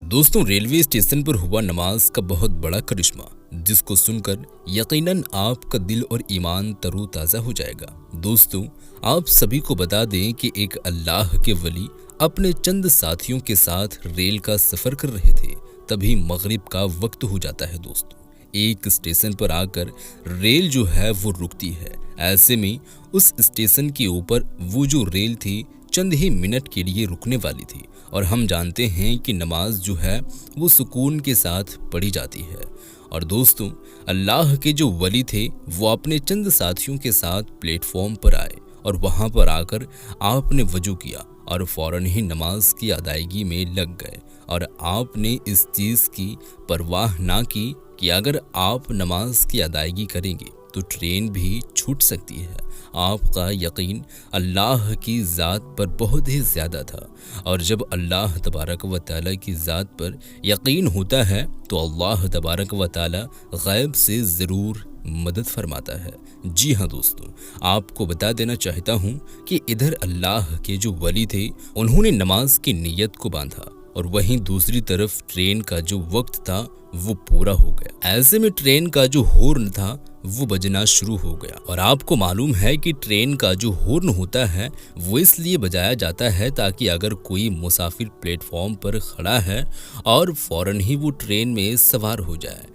दोस्तों, railway station पर हुआ नमाज का बहुत बड़ा करिश्मा, जिसको सुनकर यकीनन आपका दिल और ईमान तरोताज़ा हो जाएगा। दोस्तों, आप सभी को बता दें कि एक अल्लाह के वली अपने चंद साथियों के साथ रेल का सफ़र कर रहे थे। तभी मगरिब का वक्त हो जाता है। दोस्तों, एक स्टेशन पर आकर रेल जो है वो रुकती है। ऐसे में उस स्टेशन के ऊपर वो जो रेल थी चंद ही मिनट के लिए रुकने वाली थी, और हम जानते हैं कि नमाज जो है वो सुकून के साथ पढ़ी जाती है। और दोस्तों, अल्लाह के जो वली थे वो अपने चंद साथियों के साथ प्लेटफॉर्म पर आए और वहां पर आकर आपने वजू किया और फौरन ही नमाज की अदायगी में लग गए। और आपने इस चीज़ की परवाह ना की कि अगर आप नमाज की अदायगी करेंगे तो ट्रेन भी छूट सकती है। आपका यकीन अल्लाह की ज़ात पर बहुत ही ज़्यादा था, और जब अल्लाह तबारक व तआला की ज़ात पर यकीन होता है तो अल्लाह तबारक व तआला गैब से ज़रूर मदद फरमाता है। जी हाँ दोस्तों, आपको बता देना चाहता हूँ कि इधर अल्लाह के जो वली थे उन्होंने नमाज की नीयत को बांधा, और वहीं दूसरी तरफ ट्रेन का जो वक्त था वो पूरा हो गया। ऐसे में ट्रेन का जो हॉर्न था वो बजना शुरू हो गया। और आपको मालूम है कि ट्रेन का जो हॉर्न होता है वो इसलिए बजाया जाता है ताकि अगर कोई मुसाफिर प्लेटफॉर्म पर खड़ा है और फौरन ही वो ट्रेन में सवार हो जाए।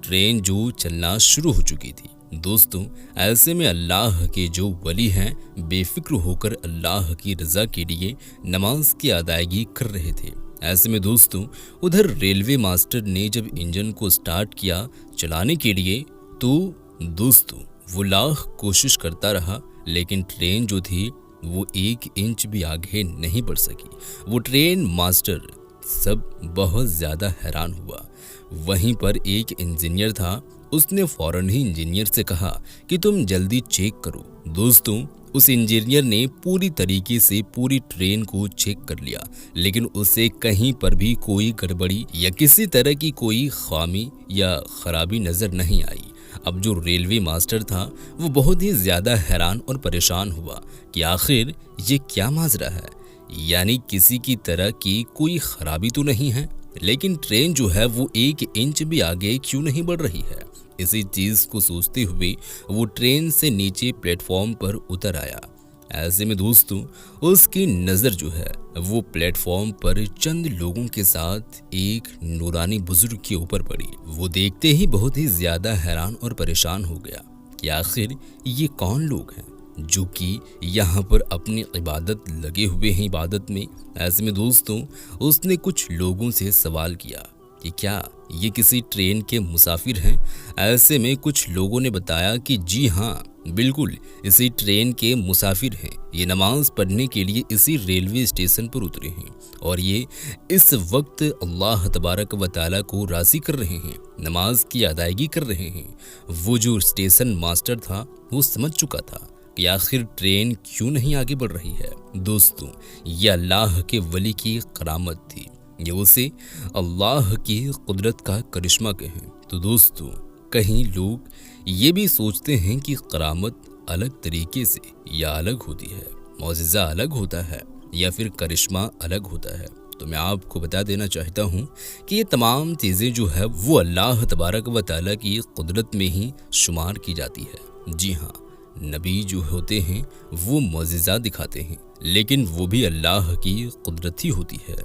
ट्रेन जो चलना शुरू हो चुकी थी। दोस्तों, ऐसे में अल्लाह के जो वली हैं बेफिक्र होकर अल्लाह की रज़ा के लिए नमाज की अदायगी कर रहे थे। ऐसे में दोस्तों, उधर रेलवे मास्टर ने जब इंजन को स्टार्ट किया चलाने के लिए, तो दोस्तों वो लाख कोशिश करता रहा, लेकिन ट्रेन जो थी वो 1 इंच भी आगे नहीं बढ़ सकी। वो ट्रेन मास्टर सब बहुत ज़्यादा हैरान हुआ। वहीं पर एक इंजीनियर था, उसने फौरन ही इंजीनियर से कहा कि तुम जल्दी चेक करो। दोस्तों, उस इंजीनियर ने पूरी तरीके से पूरी ट्रेन को चेक कर लिया, लेकिन उसे कहीं पर भी कोई गड़बड़ी या किसी तरह की कोई खामी या खराबी नज़र नहीं आई। अब जो रेलवे मास्टर था वो बहुत ही ज़्यादा हैरान और परेशान हुआ कि आखिर ये क्या माजरा है, यानी किसी की तरह की कोई खराबी तो नहीं है, लेकिन ट्रेन जो है वो 1 इंच भी आगे क्यों नहीं बढ़ रही है। इसी चीज़ को सोचते हुए वो ट्रेन से नीचे प्लेटफॉर्म पर उतर आया। ऐसे में दोस्तों, उसकी नज़र जो है वो प्लेटफॉर्म पर चंद लोगों के साथ एक नूरानी बुजुर्ग के ऊपर पड़ी। वो देखते ही बहुत ही ज़्यादा हैरान और परेशान हो गया कि आखिर ये कौन लोग हैं जो कि यहाँ पर अपनी इबादत लगे हुए हैं, इबादत में। ऐसे में दोस्तों, उसने कुछ लोगों से सवाल किया कि क्या ये किसी ट्रेन के मुसाफिर हैं। ऐसे में कुछ लोगों ने बताया कि जी हाँ, बिल्कुल इसी ट्रेन के मुसाफिर हैं। ये नमाज पढ़ने के लिए इसी रेलवे स्टेशन पर उतरे हैं, और ये इस वक्त अल्लाह तबारक व तआला को राज़ी कर रहे हैं, नमाज की अदायगी कर रहे हैं। वो जो स्टेशन मास्टर था वो समझ चुका था कि आखिर ट्रेन क्यों नहीं आगे बढ़ रही है। दोस्तों, ये अल्लाह के वली की करामत थी, ये उसे अल्लाह की कुदरत का करिश्मा कहें। तो दोस्तों, कहीं लोग ये भी सोचते हैं कि करामत अलग तरीके से या अलग होती है, मौजिज़ा अलग होता है, या फिर करिश्मा अलग होता है। तो मैं आपको बता देना चाहता हूँ कि ये तमाम चीज़ें जो है वो अल्लाह तबारक व तआला की कुदरत में ही शुमार की जाती है। जी हाँ, नबी जो होते हैं वो मौजिज़ा दिखाते हैं, लेकिन वो भी अल्लाह की कुदरत ही होती है।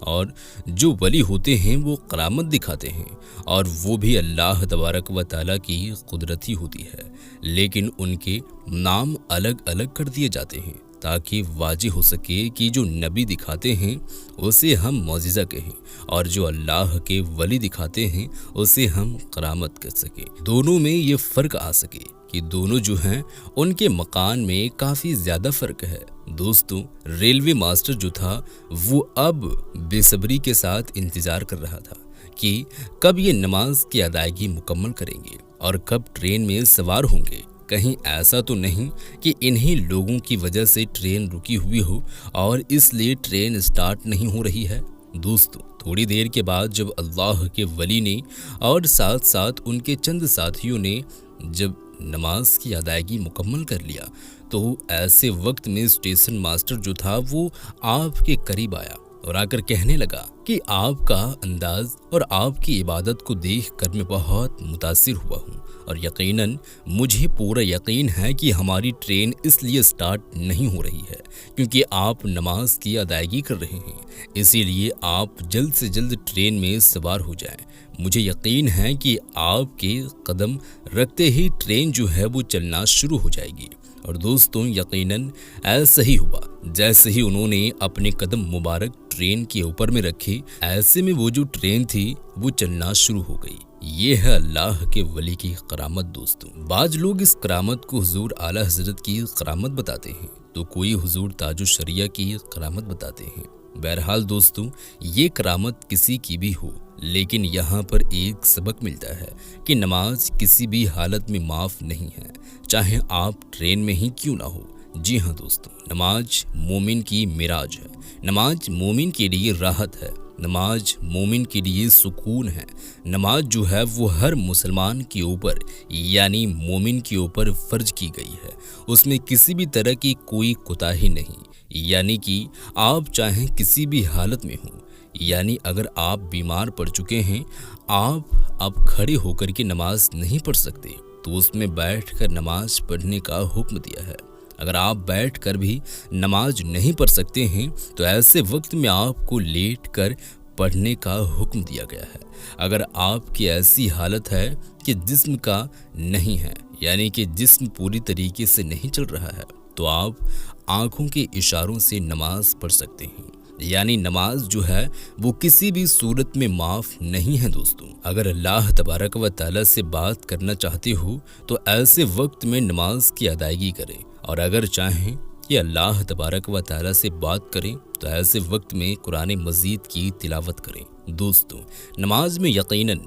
और जो वली होते हैं वो करामत दिखाते हैं, और वो भी अल्लाह तबारक व तआला की कुदरत ही होती है, लेकिन उनके नाम अलग अलग कर दिए जाते हैं ताकि वाज़ेह हो सके कि जो नबी दिखाते हैं उसे हम मौजिज़ा कहें, और जो अल्लाह के वली दिखाते हैं उसे हम करामत कह सकें। दोनों में ये फ़र्क आ सके कि दोनों जो हैं उनके मकान में काफ़ी ज़्यादा फ़र्क है। दोस्तों, रेलवे मास्टर जो था वो अब बेसब्री के साथ इंतज़ार कर रहा था कि कब ये नमाज की अदायगी मुकम्मल करेंगे और कब ट्रेन में सवार होंगे। कहीं ऐसा तो नहीं कि इन्हीं लोगों की वजह से ट्रेन रुकी हुई हो और इसलिए ट्रेन स्टार्ट नहीं हो रही है। दोस्तों, थोड़ी देर के बाद जब अल्लाह के वली ने और साथ साथ उनके चंद साथियों ने जब नमाज की अदायगी मुकम्मल कर लिया, तो ऐसे वक्त में स्टेशन मास्टर जो था वो आपके करीब आया और आकर कहने लगा कि आपका अंदाज और आपकी इबादत को देख कर मैं बहुत मुतासिर हुआ हूँ और यकीनन मुझे पूरा यकीन है कि हमारी ट्रेन इसलिए स्टार्ट नहीं हो रही है क्योंकि आप नमाज की अदायगी कर रहे हैं, इसीलिए आप जल्द से जल्द ट्रेन में सवार हो जाएं। मुझे यकीन है कि आपके कदम रखते ही ट्रेन जो है वो चलना शुरू हो जाएगी। और दोस्तों यकीनन ऐसा ही हुआ। जैसे ही उन्होंने अपने कदम मुबारक ट्रेन के ऊपर में रखे, ऐसे में वो जो ट्रेन थी वो चलना शुरू हो गई। ये है अल्लाह के वली की करामत दोस्तों। बाज लोग इस करामत को हुजूर आला हजरत की करामत बताते हैं, तो कोई हुजूर ताजो शरिया की करामत बताते हैं। बहरहाल दोस्तों, ये करामत किसी की भी हो, लेकिन यहाँ पर एक सबक मिलता है कि नमाज किसी भी हालत में माफ़ नहीं है, चाहे आप ट्रेन में ही क्यों ना हो। जी हाँ दोस्तों, नमाज मोमिन की मिराज है, नमाज मोमिन के लिए राहत है, नमाज मोमिन के लिए सुकून है। नमाज जो है वो हर मुसलमान के ऊपर यानी मोमिन के ऊपर फ़र्ज की गई है, उसमें किसी भी तरह की कोई कोताही नहीं। यानी कि आप चाहे किसी भी हालत में हो, यानी अगर आप बीमार पड़ चुके हैं, आप अब खड़े होकर के नमाज नहीं पढ़ सकते, तो उसमें बैठकर नमाज पढ़ने का हुक्म दिया है। अगर आप बैठकर भी नमाज नहीं पढ़ सकते हैं, तो ऐसे वक्त में आपको लेट कर पढ़ने का हुक्म दिया गया है। अगर आपकी ऐसी हालत है कि जिस्म का नहीं है, यानी कि जिस्म पूरी तरीके से नहीं चल रहा है, तो आप आंखों के इशारों से नमाज पढ़ सकते हैं। यानी नमाज जो है वो किसी भी सूरत में माफ़ नहीं है दोस्तों। अगर अल्लाह तबारक व तआला से बात करना चाहते हो तो ऐसे वक्त में नमाज की अदायगी करें, और अगर चाहें कि अल्लाह तबारक व तआला से बात करें तो ऐसे वक्त में कुरान मजीद की तिलावत करें। दोस्तों, नमाज में यकीनन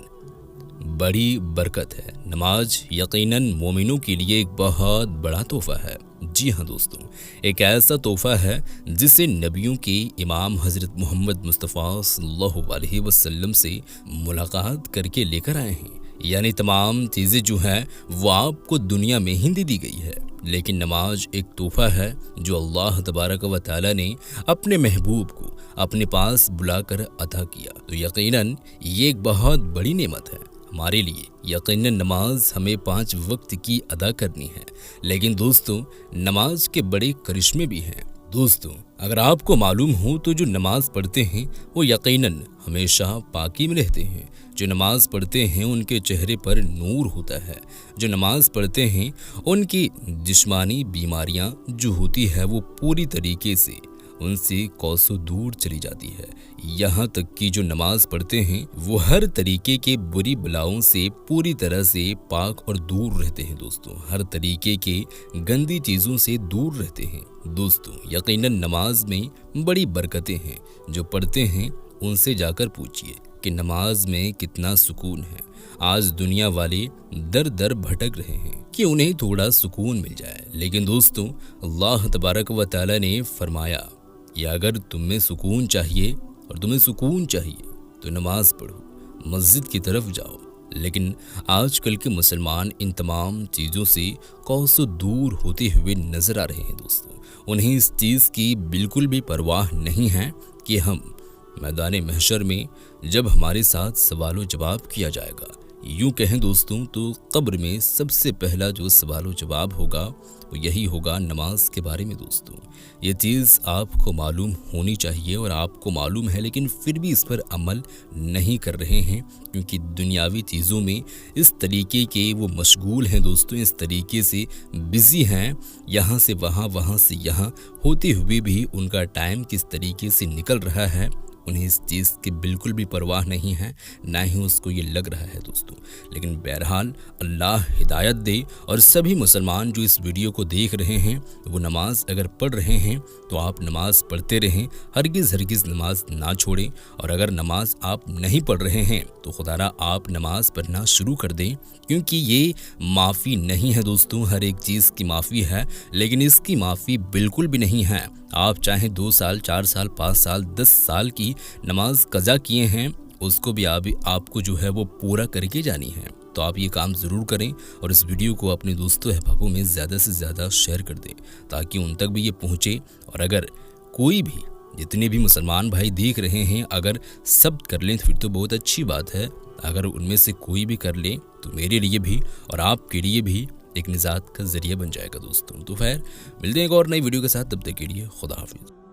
बड़ी बरकत है। नमाज यकीनन मोमिनों के लिए एक बहुत बड़ा तोहफा है। जी हाँ दोस्तों, एक ऐसा तोहफा है जिसे नबियों के इमाम हज़रत मोहम्मद मुस्तफ़ा सल्लल्लाहु अलैहि वसल्लम से मुलाकात करके लेकर आए हैं। यानी तमाम चीज़ें जो हैं वो आपको दुनिया में ही दे दी गई है, लेकिन नमाज एक तोहफा है जो अल्लाह तबारक व तआला ने अपने महबूब को अपने पास बुलाकर अता किया। तो यकीनन ये एक बहुत बड़ी नेमत है हमारे लिए। यकीनन नमाज हमें 5 वक्त की अदा करनी है, लेकिन दोस्तों नमाज के बड़े करिश्मे भी हैं। दोस्तों, अगर आपको मालूम हो तो जो नमाज पढ़ते हैं वो यकीनन हमेशा पाकी में रहते हैं। जो नमाज पढ़ते हैं उनके चेहरे पर नूर होता है। जो नमाज पढ़ते हैं उनकी जिस्मानी बीमारियां जो होती है वो पूरी तरीके से उनसे कोसों दूर चली जाती है। यहाँ तक कि जो नमाज पढ़ते हैं वो हर तरीके के बुरी बलाओं से पूरी तरह से पाक और दूर रहते हैं। दोस्तों, हर तरीके के गंदी चीज़ों से दूर रहते हैं। दोस्तों, यकीनन नमाज में बड़ी बरकतें हैं। जो पढ़ते हैं उनसे जाकर पूछिए कि नमाज में कितना सुकून है। आज दुनिया वाले दर दर भटक रहे हैं कि उन्हें थोड़ा सुकून मिल जाए, लेकिन दोस्तों अल्लाह तबारक व तआला ने फरमाया कि अगर तुम्हें सुकून चाहिए और तुम्हें सुकून चाहिए तो नमाज पढ़ो, मस्जिद की तरफ जाओ। लेकिन आजकल के मुसलमान इन तमाम चीज़ों से कोसों दूर होते हुए नजर आ रहे हैं। दोस्तों, उन्हें इस चीज़ की बिल्कुल भी परवाह नहीं है कि हम मैदान महशर में जब हमारे साथ सवाल जवाब किया जाएगा, यूँ कहें दोस्तों तो कब्र में सबसे पहला जो सवाल जवाब होगा वो यही होगा नमाज के बारे में। दोस्तों, ये चीज़ आपको मालूम होनी चाहिए और आपको मालूम है, लेकिन फिर भी इस पर अमल नहीं कर रहे हैं क्योंकि दुनियावी चीज़ों में इस तरीके के वो मशगूल हैं। दोस्तों, इस तरीके से बिज़ी हैं, यहाँ से वहाँ, वहाँ से यहाँ होते हुए भी उनका टाइम किस तरीके से निकल रहा है उन्हें इस चीज़ की बिल्कुल भी परवाह नहीं है, ना ही उसको ये लग रहा है। दोस्तों, लेकिन बहरहाल अल्लाह हिदायत दे और सभी मुसलमान जो इस वीडियो को देख रहे हैं वो नमाज अगर पढ़ रहे हैं तो आप नमाज पढ़ते रहें, हरगिज़ नमाज ना छोड़ें। और अगर नमाज आप नहीं पढ़ रहे हैं तो खुदारा आप नमाज पढ़ना शुरू कर दें, क्योंकि ये माफ़ी नहीं है। दोस्तों, हर एक चीज़ की माफ़ी है, लेकिन इसकी माफ़ी बिल्कुल भी नहीं है। आप चाहे 2 साल, 4 साल, 5 साल, 10 साल की नमाज कज़ा किए हैं, उसको भी आपको जो है वो पूरा करके जानी है। तो आप ये काम ज़रूर करें और इस वीडियो को अपने दोस्तों अहबाबों में ज़्यादा से ज़्यादा शेयर कर दें ताकि उन तक भी ये पहुँचे। और अगर कोई भी जितने भी मुसलमान भाई देख रहे हैं, अगर सब कर लें तो फिर तो बहुत अच्छी बात है। अगर उनमें से कोई भी कर ले तो मेरे लिए भी और आपके लिए भी एक निजात का जरिया बन जाएगा दोस्तों। तो खैर मिलते हैं एक और नई वीडियो के साथ, तब तक के लिए खुदा हाफिज़।